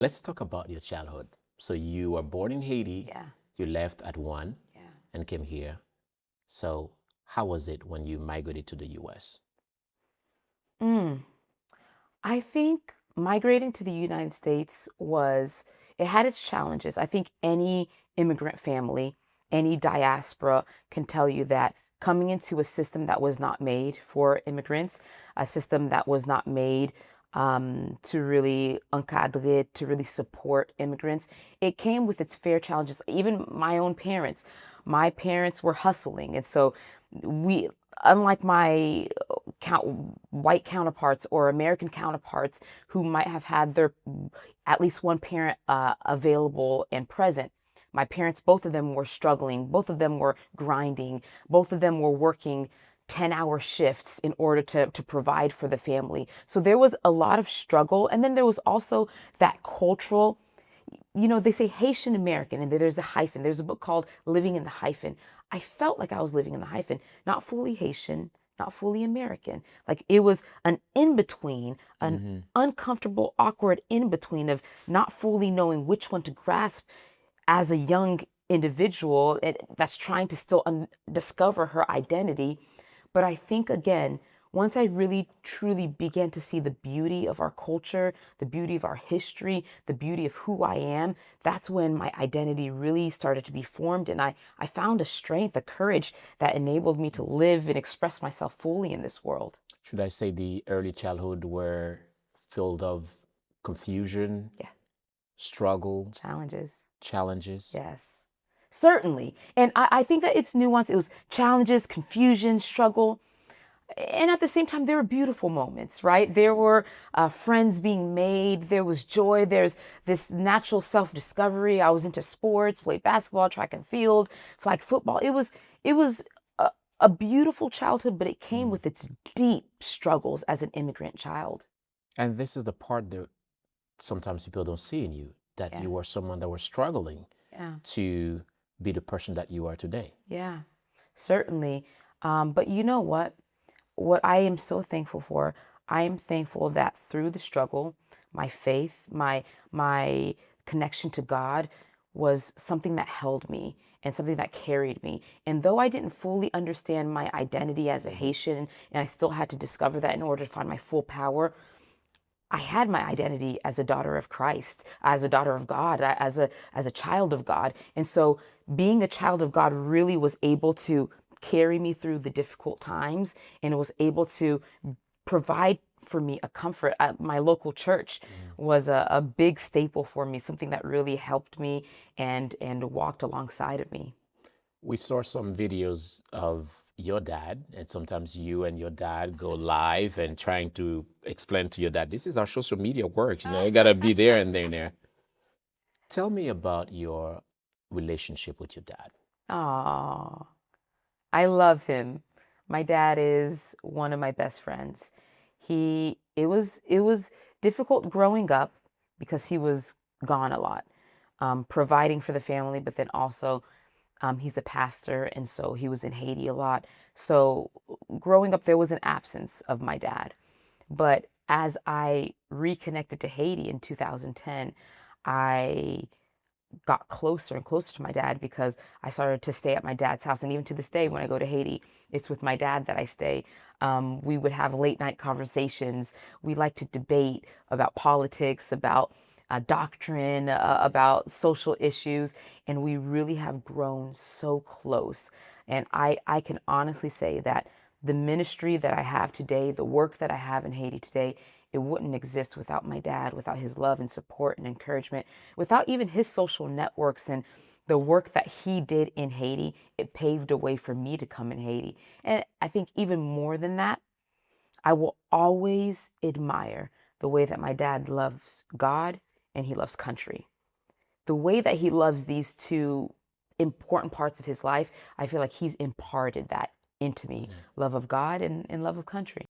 Let's talk about your childhood. So you were born in Haiti, Yeah, you left at 1 yeah. and came here. So how was it when you migrated to the US? Mm. I think migrating to the United States it had its challenges. I think any immigrant family, any diaspora can tell you that coming into a system that was not made for immigrants, a system that was not made to really encadre, to really support immigrants, it came with its fair challenges. Even my parents were hustling. And so we, unlike my white counterparts or American counterparts who might have had their at least one parent available and present. My parents, both of them were struggling, both of them were grinding, both of them were working 10-hour shifts in order to provide for the family. So there was a lot of struggle. And then there was also that cultural, they say Haitian American, and there's a hyphen. There's a book called Living in the Hyphen. I felt like I was living in the hyphen, not fully Haitian, not fully American. Like it was an in between, an Hmm. uncomfortable, awkward in between of not fully knowing which one to grasp as a young individual that's trying to still discover her identity. But I think, again, once I really truly began to see the beauty of our culture, the beauty of our history, the beauty of who I am, that's when my identity really started to be formed. And I found a strength, a courage that enabled me to live and express myself fully in this world. Should I say the early childhood were filled of confusion, Yeah, struggle, challenges. challenges? Yes, certainly. And I think that it's nuanced. It was challenges, confusion, struggle. And at the same time, there were beautiful moments, right? There were friends being made. There was joy. There's this natural self-discovery. I was into sports, played basketball, track and field, flag football. It was a beautiful childhood, but it came Mm. with its deep struggles as an immigrant child. And this is the part that sometimes people don't see in you, that Yeah, you were someone that was struggling yeah, to be the person that you are today. yeah, certainly. But you know what? What I am so thankful for, I am thankful that through the struggle, my faith, my connection to God was something that held me and something that carried me. And though I didn't fully understand my identity as a Haitian, and I still had to discover that in order to find my full power, I had my identity as a daughter of Christ, as a daughter of God, as a child of God. And so being a child of God really was able to carry me through the difficult times, and it was able to provide for me a comfort. My local church Mhm. was a big staple for me, something that really helped me and walked alongside of me. We saw some videos of your dad, and sometimes you and your dad go live and trying to explain to your dad, this is how social media works. You gotta be there and there. Tell me about your relationship with your dad. Oh, I love him. My dad is one of my best friends. It was difficult growing up because he was gone a lot, providing for the family, but then also he's a pastor, and so he was in Haiti a lot. So growing up, there was an absence of my dad. But as I reconnected to Haiti in 2010, I got closer and closer to my dad because I started to stay at my dad's house. And even to this day, when I go to Haiti, it's with my dad that I stay. We would have late night conversations. We like to debate about politics, about doctrine, about social issues. And we really have grown so close. And I can honestly say that the ministry that I have today, the work that I have in Haiti today, it wouldn't exist without my dad, without his love and support and encouragement, without even his social networks and the work that he did in Haiti. It paved a way for me to come in Haiti. And I think even more than that, I will always admire the way that my dad loves God and he loves country. The way that he loves these two important parts of his life, I feel like he's imparted that into me, Mhm. love of God and love of country.